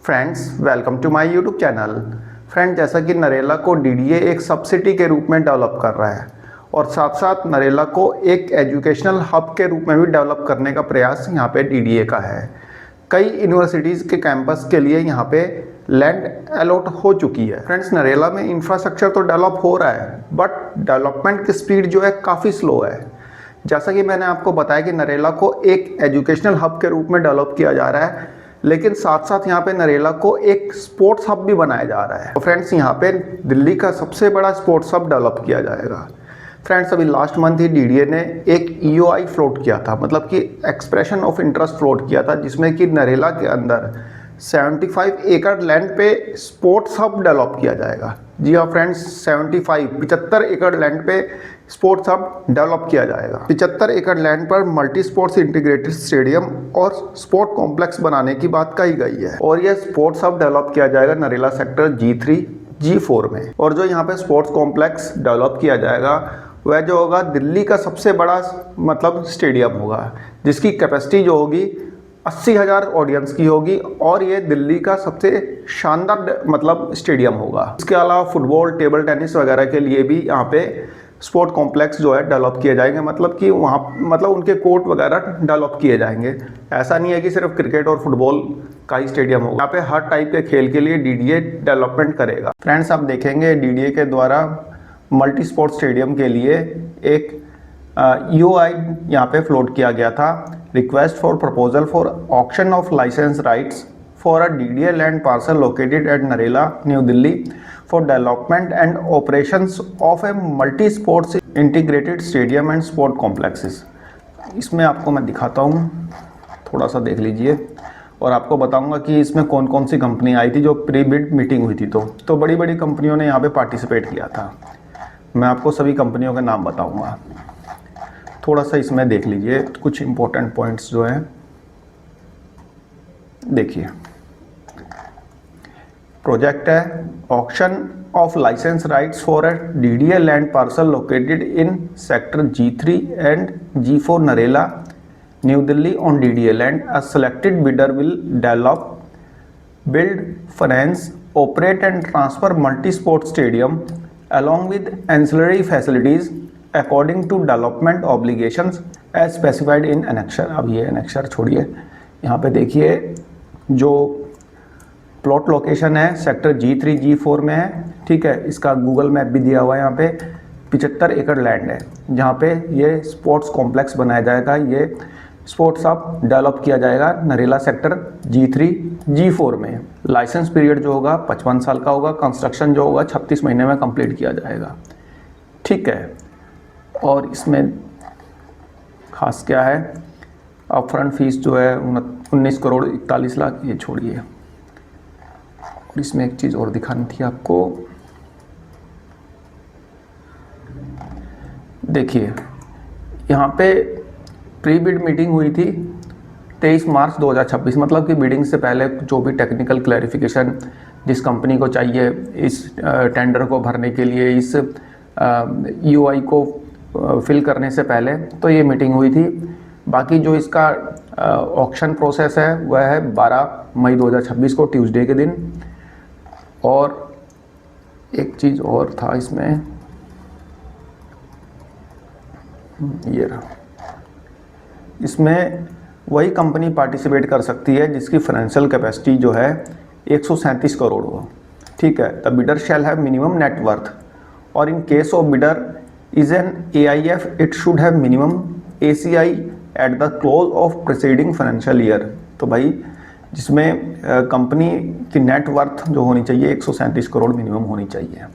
Friends, welcome to my YouTube channel. Friend, जैसा कि नरेला को डीडीए एक सब्सिडी के रूप में डेवलप कर रहा है और साथ साथ नरेला को एक एजुकेशनल हब के रूप में भी डेवलप करने का प्रयास यहाँ पे डीडीए का है। कई यूनिवर्सिटीज़ के कैंपस के लिए यहाँ पे लैंड अलॉट हो चुकी है। फ्रेंड्स, नरेला में इंफ्रास्ट्रक्चर तो डेवलप हो रहा है, बट डेवलपमेंट की स्पीड जो है काफ़ी स्लो है। जैसा कि मैंने आपको बताया कि नरेला को एक एजुकेशनल हब के रूप में डेवलप किया जा रहा है, लेकिन साथ साथ यहाँ पे नरेला को एक स्पोर्ट्स हब भी बनाया जा रहा है। तो फ्रेंड्स, यहाँ पे दिल्ली का सबसे बड़ा स्पोर्ट्स हब डेवलप किया जाएगा। फ्रेंड्स, अभी लास्ट मंथ ही डीडीए ने एक ईओआई फ्लोट किया था, मतलब कि एक्सप्रेशन ऑफ इंटरेस्ट फ्लोट किया था, जिसमें कि नरेला के अंदर 75 एकड़ लैंड पे स्पोर्ट्स हब डेवलप किया जाएगा। जी हाँ फ्रेंड्स, 75 एकड़ लैंड पे स्पोर्ट्स हब डेवलप किया जाएगा। 75 एकड़ लैंड पर मल्टी स्पोर्ट्स इंटीग्रेटेड स्टेडियम और स्पोर्ट कॉम्प्लेक्स बनाने की बात कही गई है और यह स्पोर्ट्स हब डेवलप किया जाएगा नरेला सेक्टर G3 G4 में। और जो यहाँ पे स्पोर्ट्स कॉम्प्लेक्स डेवलप किया जाएगा वह जो होगा दिल्ली का सबसे बड़ा मतलब स्टेडियम होगा, जिसकी कैपेसिटी जो होगी 80,000 ऑडियंस की होगी और ये दिल्ली का सबसे शानदार मतलब स्टेडियम होगा। इसके अलावा फुटबॉल, टेबल टेनिस वगैरह के लिए भी यहाँ पे स्पोर्ट कॉम्प्लेक्स जो है डेवलप किए जाएंगे, मतलब कि वहाँ मतलब उनके कोर्ट वगैरह डेवलप किए जाएंगे। ऐसा नहीं है कि सिर्फ क्रिकेट और फुटबॉल का ही स्टेडियम होगा, यहाँ पे हर टाइप के खेल के लिए डीडीए डेवलपमेंट करेगा। फ्रेंड्स, आप देखेंगे डीडीए के द्वारा मल्टी स्पोर्ट स्टेडियम के लिए एक ईओआई यहाँ पे फ्लोट किया गया था, request for proposal for auction of license rights for a DDA land parcel located at Narela, New Delhi for development and operations of a multi sports integrated stadium and sport complexes. इसमें आपको मैं दिखाता हूँ, थोड़ा सा देख लीजिए और आपको बताऊंगा कि इसमें कौन कौन सी कंपनी आई थी जो प्री बिड मीटिंग हुई थी। तो बड़ी बड़ी कंपनियों ने यहाँ पे पार्टिसिपेट किया था। मैं आपको सभी कंपनियों के नाम बताऊंगा, थोड़ा सा इसमें देख लीजिए कुछ इंपॉर्टेंट पॉइंट्स जो हैं। देखिए, प्रोजेक्ट है auction of license rights for a DDA land parcel located in sector G3 and G4 Narela, New Delhi on DDA land. A selected bidder will develop, build, finance, operate and transfer multi sport stadium along with ancillary facilities according to development obligations as specified in annexure। अब ये annexure छोड़िए, यहाँ पे देखिए जो plot location है sector G3 G4 में है, ठीक है। इसका गूगल मैप भी दिया हुआ है। यहाँ पे 75 एकड़ लैंड है जहाँ पे ये स्पोर्ट्स कॉम्प्लेक्स बनाया जाएगा, ये स्पोर्ट्स हब डेवलप किया जाएगा नरेला सेक्टर G3 G4 में। लाइसेंस पीरियड जो होगा 55 साल का होगा, कंस्ट्रक्शन जो होगा 36 महीने में कंप्लीट किया जाएगा, ठीक है। और इसमें खास क्या है, अपफ्रंट फीस जो है 19 करोड़ 41 लाख, ये छोड़िए। और इसमें एक चीज़ और दिखानी थी आपको, देखिए यहाँ पे प्री बिड मीटिंग हुई थी 23 मार्च 2026, मतलब कि बिडिंग से पहले जो भी टेक्निकल क्लैरिफिकेशन जिस कंपनी को चाहिए इस टेंडर को भरने के लिए, इस ईओआई को फिल करने से पहले, तो ये मीटिंग हुई थी। बाकी जो इसका ऑक्शन प्रोसेस है वह है 12 मई 2026 को, ट्यूसडे के दिन। और एक चीज़ और था इसमें, ये रहा, इसमें वही कंपनी पार्टिसिपेट कर सकती है जिसकी फाइनेंशियल कैपेसिटी जो है 137 करोड़ हो, ठीक है। The bidder shall have minimum net worth और in case of bidder is an AIF it should have minimum ACI at the close of preceding financial year. तो भाई जिसमें कंपनी की नेट वर्थ जो होनी चाहिए 137 करोड़ मिनिमम होनी चाहिए,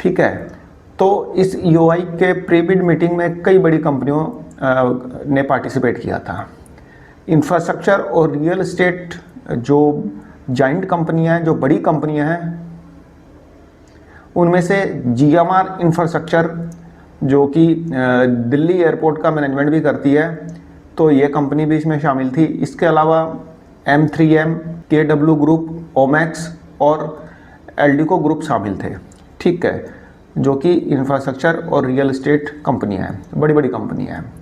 ठीक है। तो इस EOI के प्री बिड मीटिंग में कई बड़ी कंपनियों ने पार्टिसिपेट किया था। इंफ्रास्ट्रक्चर और रियल एस्टेट जो जाइंट कंपनियां हैं, जो बड़ी कंपनियां हैं, उनमें से GMR इंफ्रास्ट्रक्चर जो कि दिल्ली एयरपोर्ट का मैनेजमेंट भी करती है, तो ये कंपनी भी इसमें शामिल थी। इसके अलावा M3M, KW ग्रुप, OMAX और एल्डिको ग्रुप शामिल थे, ठीक है, जो कि इंफ्रास्ट्रक्चर और रियल एस्टेट कंपनियां हैं, बड़ी बड़ी कंपनियां हैं।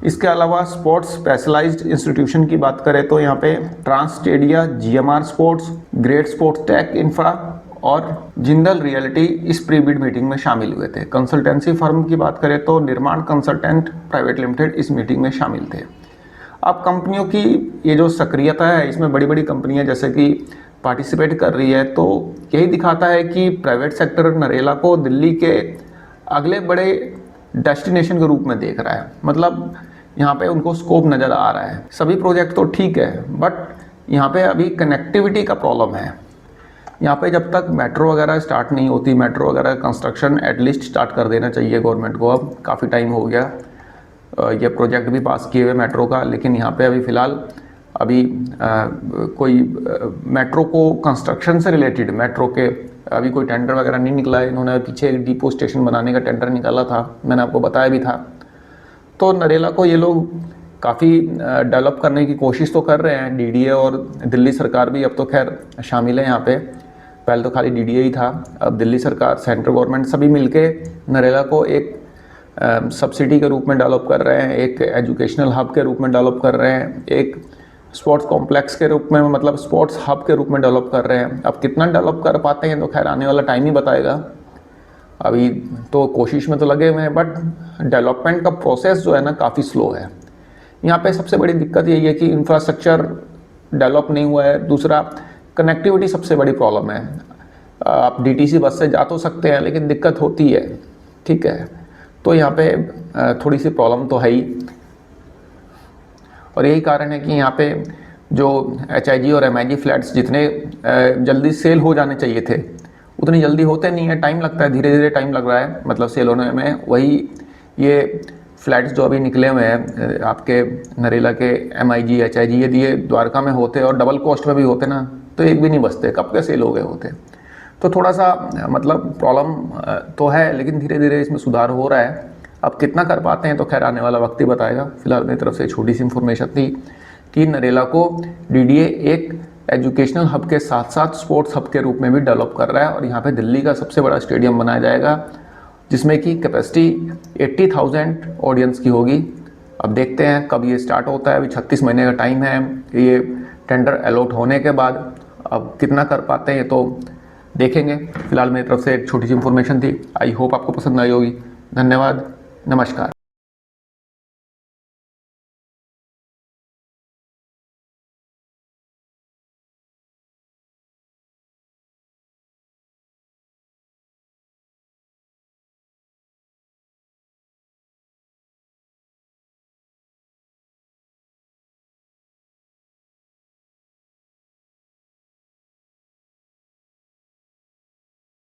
इसके अलावा स्पोर्ट्स स्पेशलाइज्ड इंस्टीट्यूशन की बात करें तो यहाँ पे Transstadia, GMR sports, great sports tech infra और जिंदल रियलिटी इस प्री बिड मीटिंग में शामिल हुए थे। कंसल्टेंसी फर्म की बात करें तो निर्माण कंसल्टेंट प्राइवेट लिमिटेड इस मीटिंग में शामिल थे। अब कंपनियों की ये जो सक्रियता है, इसमें बड़ी बड़ी कंपनियां जैसे कि पार्टिसिपेट कर रही है, तो यही दिखाता है कि प्राइवेट सेक्टर नरेला को दिल्ली के अगले बड़े डेस्टिनेशन के रूप में देख रहा है। मतलब यहाँ पे उनको स्कोप नज़र आ रहा है। सभी प्रोजेक्ट तो ठीक है, बट यहाँ पे अभी कनेक्टिविटी का प्रॉब्लम है। यहाँ पे जब तक मेट्रो वगैरह स्टार्ट नहीं होती, मेट्रो वगैरह कंस्ट्रक्शन एटलीस्ट स्टार्ट कर देना चाहिए गवर्नमेंट को। अब काफ़ी टाइम हो गया, ये प्रोजेक्ट भी पास किए हुए मेट्रो का, लेकिन यहाँ पे अभी फ़िलहाल कोई मेट्रो को कंस्ट्रक्शन से रिलेटेड मेट्रो के अभी कोई टेंडर वगैरह नहीं निकला है। इन्होंने पीछे एक डिपो स्टेशन बनाने का टेंडर निकाला था, मैंने आपको बताया भी था। तो नरेला को ये लोग काफ़ी डेवलप करने की कोशिश तो कर रहे हैं। डीडीए और दिल्ली सरकार भी अब तो खैर शामिल है यहाँ पे। पहले तो खाली डीडीए ही था, अब दिल्ली सरकार, सेंट्रल गवर्नमेंट सभी मिलके नरेला को एक सब्सिडी के रूप में डेवलप कर रहे हैं, एक एजुकेशनल हब के रूप में डेवलप कर रहे हैं, एक स्पोर्ट्स कॉम्प्लेक्स के रूप में, मतलब स्पोर्ट्स हब के रूप में डेवलप कर रहे हैं। अब कितना डेवलप कर पाते हैं तो खैर आने वाला टाइम ही बताएगा। अभी तो कोशिश में तो लगे हुए हैं, बट डेवलपमेंट का प्रोसेस जो है ना काफ़ी स्लो है। यहाँ पे सबसे बड़ी दिक्कत यही है कि इंफ्रास्ट्रक्चर डेवलप नहीं हुआ है। दूसरा, कनेक्टिविटी सबसे बड़ी प्रॉब्लम है। आप डीटीसी बस से जा तो सकते हैं, लेकिन दिक्कत होती है, ठीक है। तो यहाँ पे थोड़ी सी प्रॉब्लम तो है ही, और यही कारण है कि यहाँ पे जो HIG और MIG फ्लैट्स जितने जल्दी सेल हो जाने चाहिए थे, उतनी जल्दी होते नहीं है, टाइम लगता है, धीरे धीरे टाइम लग रहा है मतलब सेल होने में। वही ये फ्लैट्स जो अभी निकले हुए हैं आपके नरेला के MIG, HIG, यदि ये द्वारका में होते और डबल कॉस्ट में भी होते ना, तो एक भी नहीं बचते, कब के सेल हो गए होते। तो थोड़ा सा मतलब प्रॉब्लम तो है, लेकिन धीरे धीरे इसमें सुधार हो रहा है। अब कितना कर पाते हैं तो खैर आने वाला वक्त ही बताएगा। फिलहाल मेरी तरफ से छोटी सी इन्फॉर्मेशन थी कि नरेला को डीडीए एक एजुकेशनल हब के साथ साथ स्पोर्ट्स हब के रूप में भी डेवलप कर रहा है, और यहाँ पे दिल्ली का सबसे बड़ा स्टेडियम बनाया जाएगा, जिसमें कि कैपेसिटी 80,000 ऑडियंस की होगी। अब देखते हैं कब ये स्टार्ट होता है। अभी 36 महीने का टाइम है ये टेंडर अलॉट होने के बाद। अब कितना कर पाते हैं तो देखेंगे। फिलहाल मेरी तरफ से एक छोटी सी इन्फॉर्मेशन थी। आई होप आपको पसंद आई होगी। धन्यवाद, नमस्कार।